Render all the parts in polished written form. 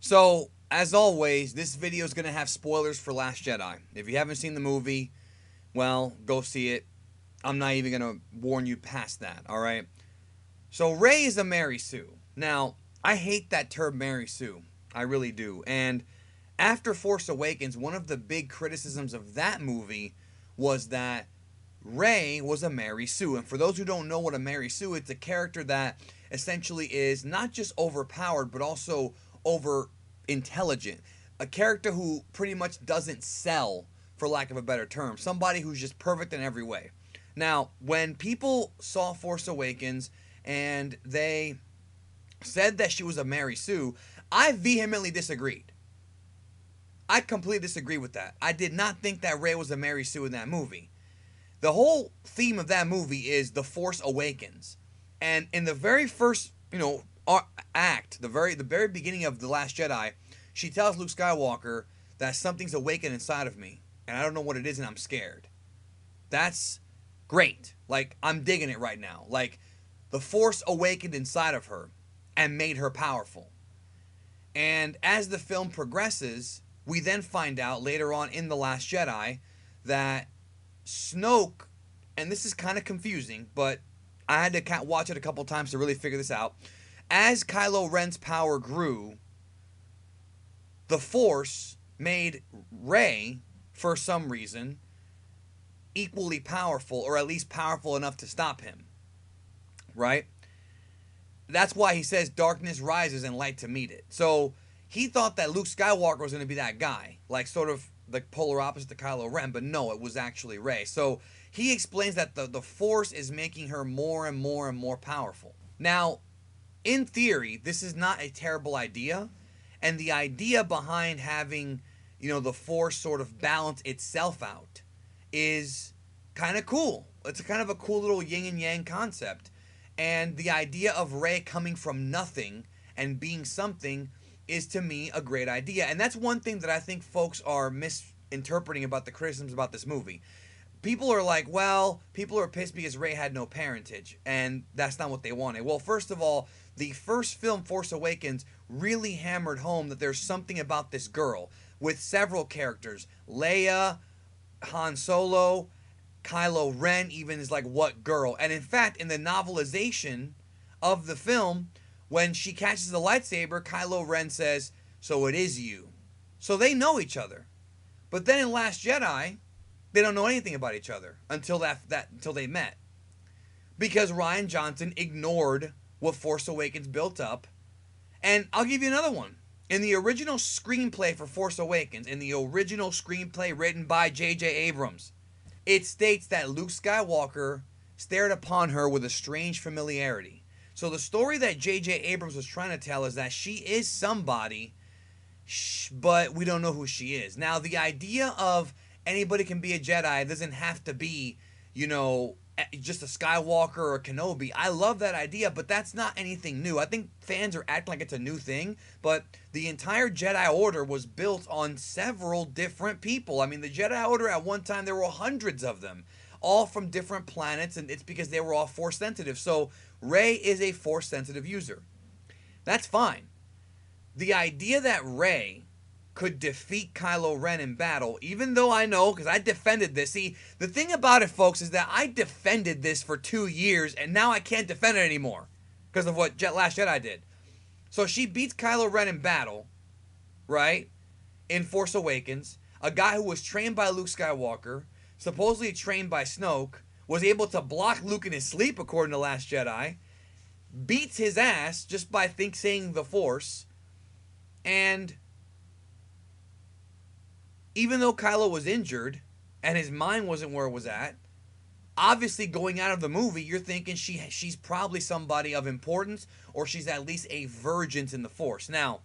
So, as always, this video is going to have spoilers for Last Jedi. If you haven't seen the movie, well, go see it. I'm not even going to warn you past that, alright? So, Rey is a Mary Sue. Now, I hate that term Mary Sue. I really do. And after Force Awakens, one of the big criticisms of that movie was that Rey was a Mary Sue. And for those who don't know what a Mary Sue is, it's a character that essentially is not just overpowered, but also over intelligent. A character who pretty much doesn't sell, for lack of a better term. Somebody who's just perfect in every way. Now, when people saw Force Awakens and they said that she was a Mary Sue, I vehemently disagreed. I completely disagree with that. I did not think that Rey was a Mary Sue in that movie. The whole theme of that movie is The Force Awakens. And in the very first, act, the very beginning of The Last Jedi, she tells Luke Skywalker that something's awakened inside of me. And I don't know what it is and I'm scared. That's great. Like, I'm digging it right now. Like, the Force awakened inside of her and made her powerful. And as the film progresses, we then find out later on in The Last Jedi that Snoke, and this is kind of confusing, but I had to watch it a couple times to really figure this out. As Kylo Ren's power grew, the Force made Rey, for some reason, equally powerful, or at least powerful enough to stop him. Right? That's why he says darkness rises and light to meet it. So he thought that Luke Skywalker was going to be that guy, like sort of the polar opposite to Kylo Ren, but no, it was actually Rey. So he explains that the Force is making her more and more and more powerful. Now, in theory, this is not a terrible idea, and the idea behind having, the Force sort of balance itself out is kind of cool. It's kind of a cool little yin and yang concept. And the idea of Rey coming from nothing and being something is, to me, a great idea. And that's one thing that I think folks are misinterpreting about the criticisms about this movie. People are like, well, people are pissed because Rey had no parentage, and that's not what they wanted. Well, first of all, the first film, Force Awakens, really hammered home that there's something about this girl with several characters. Leia, Han Solo, Kylo Ren even is like, what girl? And in fact, in the novelization of the film, when she catches the lightsaber, Kylo Ren says, so it is you. So they know each other. But then in Last Jedi, they don't know anything about each other until until they met. Because Rian Johnson ignored what Force Awakens built up. And I'll give you another one. In the original screenplay for Force Awakens, in the original screenplay written by J.J. Abrams, it states that Luke Skywalker stared upon her with a strange familiarity. So the story that J.J. Abrams was trying to tell is that she is somebody, but we don't know who she is. Now, the idea of anybody can be a Jedi doesn't have to be, just a Skywalker or a Kenobi. I love that idea, but that's not anything new. I think fans are acting like it's a new thing, but the entire Jedi Order was built on several different people. I mean, the Jedi Order at one time, there were hundreds of them, all from different planets, and it's because they were all Force sensitive. So Rey is a Force sensitive user. That's fine. The idea that Rey could defeat Kylo Ren in battle, even though I know, because I defended this. See, the thing about it, folks, is that I defended this for 2 years, and now I can't defend it anymore because of what Last Jedi did. So she beats Kylo Ren in battle, right, in Force Awakens. A guy who was trained by Luke Skywalker, supposedly trained by Snoke, was able to block Luke in his sleep, according to Last Jedi, beats his ass just by saying the Force, and even though Kylo was injured and his mind wasn't where it was at, obviously going out of the movie, you're thinking she's probably somebody of importance, or she's at least a virgin in the Force. Now,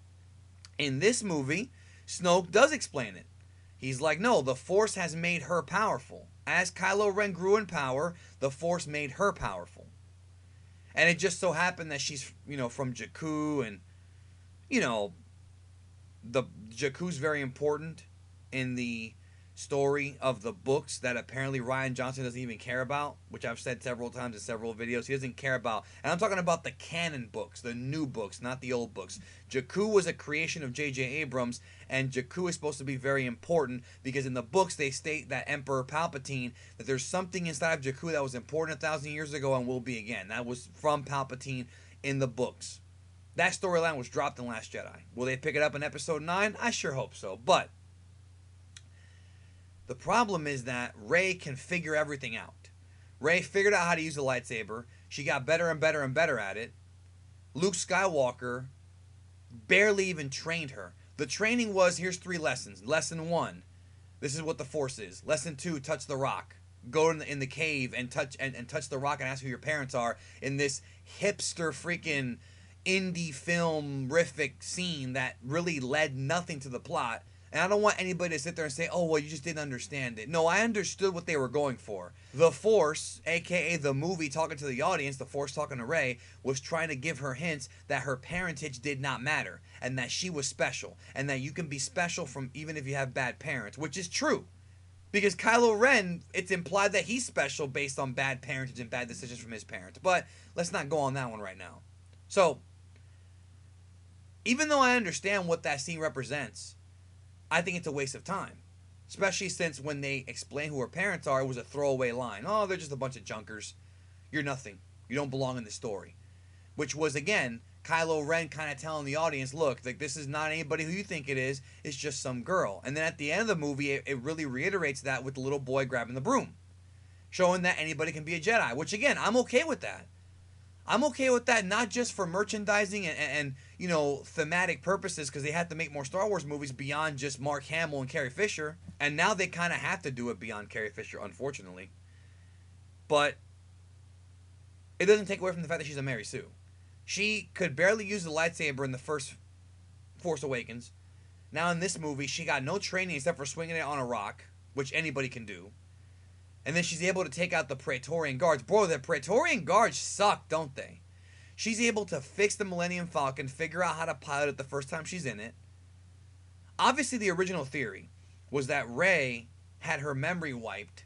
in this movie, Snoke does explain it. He's like, no, the Force has made her powerful. As Kylo Ren grew in power, the Force made her powerful. And it just so happened that she's, from Jakku, and, the Jakku's very important in the story of the books that apparently Rian Johnson doesn't even care about, which I've said several times in several videos. He doesn't care about, and I'm talking about the canon books, the new books, not the old books. Jakku was a creation of J.J. Abrams, and Jakku is supposed to be very important because in the books they state that Emperor Palpatine, that there's something inside of Jakku that was important 1,000 years ago and will be again. That was from Palpatine in the books. That storyline was dropped in Last Jedi. Will they pick it up in Episode 9? I sure hope so, but the problem is that Rey can figure everything out. Rey figured out how to use the lightsaber. She got better and better and better at it. Luke Skywalker barely even trained her. The training was, here's 3 lessons. Lesson 1, this is what the Force is. Lesson 2, touch the rock. Go in the cave and touch the rock and ask who your parents are in this hipster freaking indie film-rific scene that really led nothing to the plot. And I don't want anybody to sit there and say, oh, well, you just didn't understand it. No, I understood what they were going for. The Force, a.k.a. the movie talking to the audience, the Force talking to Rey, was trying to give her hints that her parentage did not matter and that she was special and that you can be special from even if you have bad parents, which is true. Because Kylo Ren, it's implied that he's special based on bad parentage and bad decisions from his parents. But let's not go on that one right now. So, even though I understand what that scene represents, I think it's a waste of time. Especially since when they explain who her parents are, it was a throwaway line. Oh, they're just a bunch of junkers. You're nothing. You don't belong in the story. Which was, again, Kylo Ren kind of telling the audience, look, like this is not anybody who you think it is. It's just some girl. And then at the end of the movie, it really reiterates that with the little boy grabbing the broom. Showing that anybody can be a Jedi. Which, again, I'm okay with that. I'm okay with that, not just for merchandising and you know, thematic purposes, because they have to make more Star Wars movies beyond just Mark Hamill and Carrie Fisher. And now they kind of have to do it beyond Carrie Fisher, unfortunately. But it doesn't take away from the fact that she's a Mary Sue. She could barely use the lightsaber in the first Force Awakens. Now in this movie, she got no training except for swinging it on a rock, which anybody can do. And then she's able to take out the Praetorian Guards. Bro, the Praetorian Guards suck, don't they? She's able to fix the Millennium Falcon, figure out how to pilot it the first time she's in it. Obviously, the original theory was that Rey had her memory wiped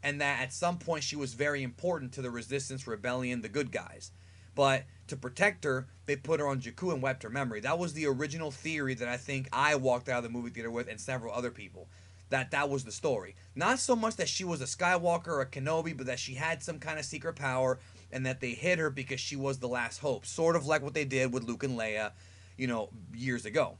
and that at some point she was very important to the Resistance, Rebellion, the good guys. But to protect her, they put her on Jakku and wiped her memory. That was the original theory that I think I walked out of the movie theater with and several other people. That was the story. Not so much that she was a Skywalker or a Kenobi, but that she had some kind of secret power and that they hid her because she was the last hope. Sort of like what they did with Luke and Leia, you know, years ago.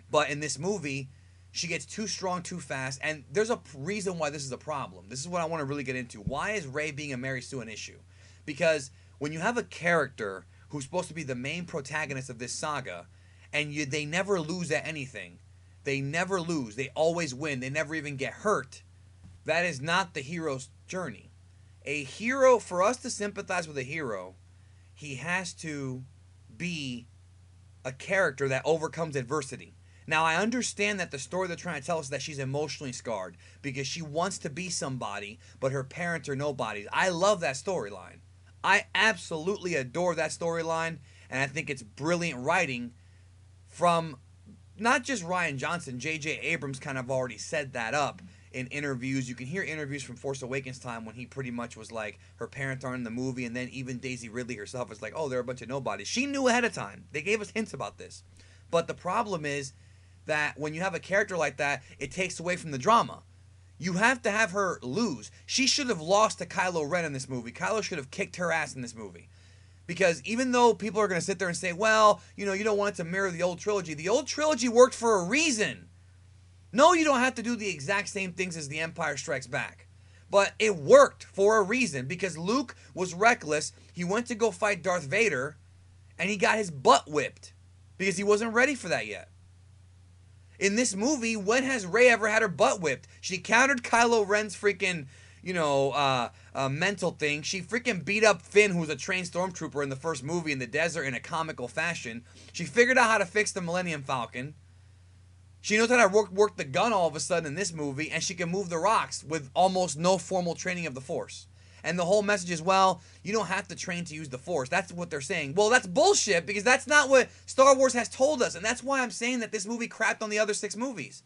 But in this movie, she gets too strong too fast, and there's a reason why this is a problem. This is what I want to really get into. Why is Rey being a Mary Sue an issue? Because when you have a character who's supposed to be the main protagonist of this saga, and they never lose at anything, they never lose, they always win, they never even get hurt, that is not the hero's journey. A hero, for us to sympathize with a hero, he has to be a character that overcomes adversity. Now, I understand that the story they're trying to tell us is that she's emotionally scarred because she wants to be somebody, but her parents are nobodies. I love that storyline. I absolutely adore that storyline, and I think it's brilliant writing from not just Rian Johnson. J.J. Abrams kind of already set that up in interviews. You can hear interviews from Force Awakens time when he pretty much was like, her parents aren't in the movie, and then even Daisy Ridley herself is like, oh, they're a bunch of nobodies. She knew ahead of time. They gave us hints about this. But the problem is that when you have a character like that, it takes away from the drama. You have to have her lose. She should have lost to Kylo Ren in this movie. Kylo should have kicked her ass in this movie. Because even though people are going to sit there and say, well, you know, you don't want it to mirror the old trilogy worked for a reason. No, you don't have to do the exact same things as The Empire Strikes Back. But it worked for a reason because Luke was reckless. He went to go fight Darth Vader and he got his butt whipped because he wasn't ready for that yet. In this movie, when has Rey ever had her butt whipped? She countered Kylo Ren's freaking, you know, mental thing. She freaking beat up Finn, who was a trained stormtrooper in the first movie in the desert in a comical fashion. She figured out how to fix the Millennium Falcon. She knows how to work the gun all of a sudden in this movie, and she can move the rocks with almost no formal training of the Force. And the whole message is, well, you don't have to train to use the Force. That's what they're saying. Well, that's bullshit, because that's not what Star Wars has told us. And that's why I'm saying that this movie crapped on the other 7 movies.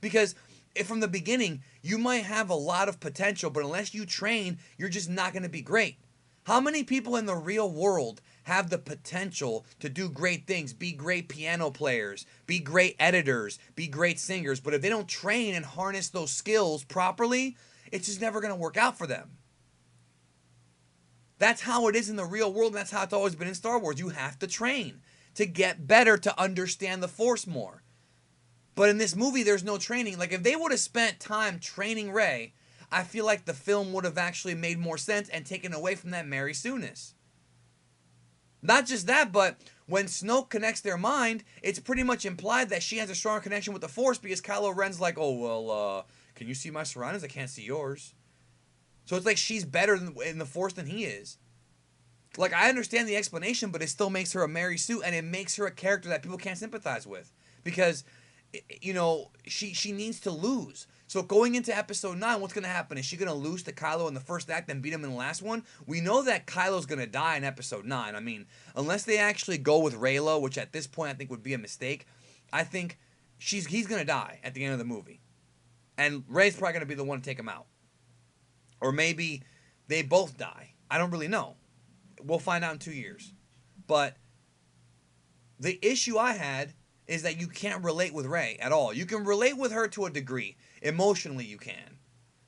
Because if from the beginning, you might have a lot of potential, but unless you train, you're just not going to be great. How many people in the real world have the potential to do great things, be great piano players, be great editors, be great singers, but if they don't train and harness those skills properly, it's just never going to work out for them. That's how it is in the real world, and that's how it's always been in Star Wars. You have to train to get better, to understand the Force more. But in this movie, there's no training. Like, if they would have spent time training Rey, I feel like the film would have actually made more sense and taken away from that Mary Sue-ness. Not just that, but when Snoke connects their mind, it's pretty much implied that she has a stronger connection with the Force because Kylo Ren's like, oh, well, can you see my surroundings? I can't see yours. So it's like she's better in the Force than he is. Like, I understand the explanation, but it still makes her a Mary Sue, and it makes her a character that people can't sympathize with. Because, you know, she needs to lose. So going into Episode 9, what's going to happen? Is she going to lose to Kylo in the first act and beat him in the last one? We know that Kylo's going to die in Episode 9. I mean, unless they actually go with Reylo, which at this point I think would be a mistake, I think he's going to die at the end of the movie. And Rey's probably going to be the one to take him out. Or maybe they both die. I don't really know. We'll find out in 2 years. But the issue I had is that you can't relate with Rey at all. You can relate with her to a degree. Emotionally, you can.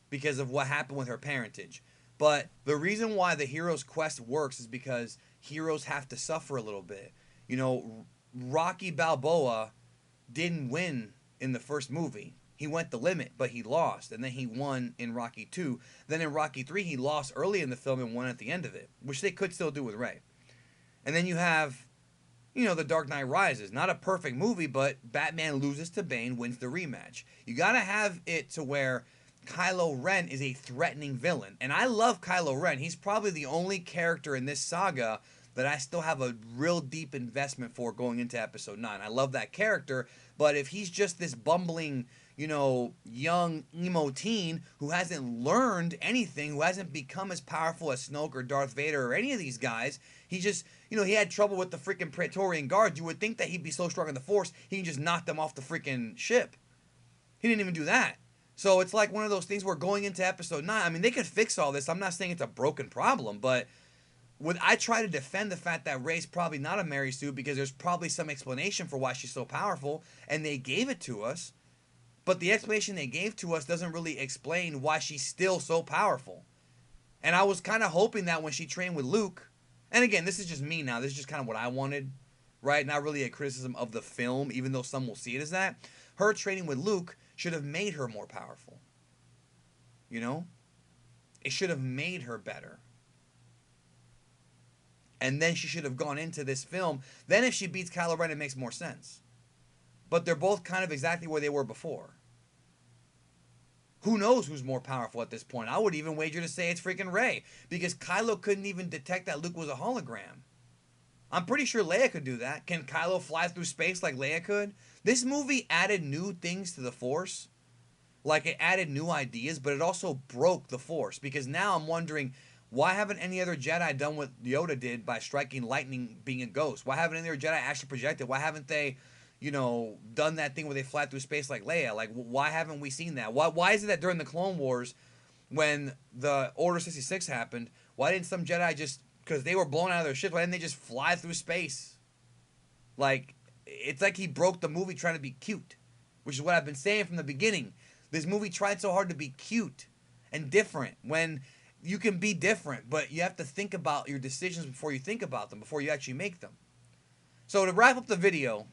Because of what happened with her parentage. But the reason why the hero's quest works is because heroes have to suffer a little bit. You know, Rocky Balboa didn't win in the first movie. He went the limit, but he lost. And then he won in Rocky 2. Then in Rocky 3, he lost early in the film and won at the end of it. Which they could still do with Rey. And then you have, you know, The Dark Knight Rises. Not a perfect movie, but Batman loses to Bane, wins the rematch. You gotta have it to where Kylo Ren is a threatening villain. And I love Kylo Ren. He's probably the only character in this saga that I still have a real deep investment for going into Episode 9. I love that character, but if he's just this bumbling, you know, young emo teen who hasn't learned anything, who hasn't become as powerful as Snoke or Darth Vader or any of these guys, he just, you know, he had trouble with the freaking Praetorian Guards. You would think that he'd be so strong in the Force, he can just knock them off the freaking ship. He didn't even do that. So it's like one of those things where going into Episode 9, I mean, they could fix all this. I'm not saying it's a broken problem, but I try to defend the fact that Rey's probably not a Mary Sue because there's probably some explanation for why she's so powerful, and they gave it to us. But the explanation they gave to us doesn't really explain why she's still so powerful. And I was kind of hoping that when she trained with Luke, and again, this is just me now, this is just kind of what I wanted, right? Not really a criticism of the film, even though some will see it as that. Her training with Luke should have made her more powerful. You know? It should have made her better. And then she should have gone into this film. Then if she beats Kylo Ren, it makes more sense. But they're both kind of exactly where they were before. Who knows who's more powerful at this point? I would even wager to say it's freaking Rey. Because Kylo couldn't even detect that Luke was a hologram. I'm pretty sure Leia could do that. Can Kylo fly through space like Leia could? This movie added new things to the Force. Like, it added new ideas, but it also broke the Force. Because now I'm wondering, why haven't any other Jedi done what Yoda did by striking lightning being a ghost? Why haven't any other Jedi actually projected? Why haven't they, you know, done that thing where they fly through space like Leia? Like, why haven't we seen that? Why is it that during the Clone Wars, when the Order 66 happened, why didn't some Jedi just, because they were blown out of their ships, why didn't they just fly through space? Like, it's like he broke the movie trying to be cute, which is what I've been saying from the beginning. This movie tried so hard to be cute and different when you can be different, but you have to think about your decisions before you think about them, before you actually make them. So to wrap up the video,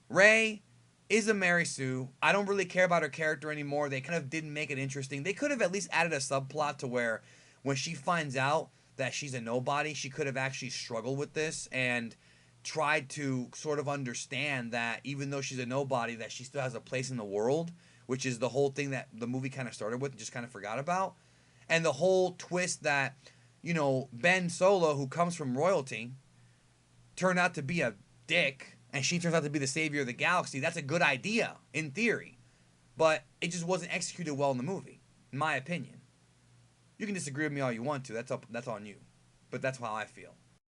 Rey is a Mary Sue. I don't really care about her character anymore. They kind of didn't make it interesting. They could have at least added a subplot to where when she finds out that she's a nobody, she could have actually struggled with this and tried to sort of understand that even though she's a nobody, that she still has a place in the world, which is the whole thing that the movie kind of started with and just kind of forgot about. And the whole twist that, you know, Ben Solo, who comes from royalty, turned out to be a dick, and she turns out to be the savior of the galaxy. That's a good idea, in theory. But it just wasn't executed well in the movie, in my opinion. You can disagree with me all you want to. That's on you. But that's how I feel.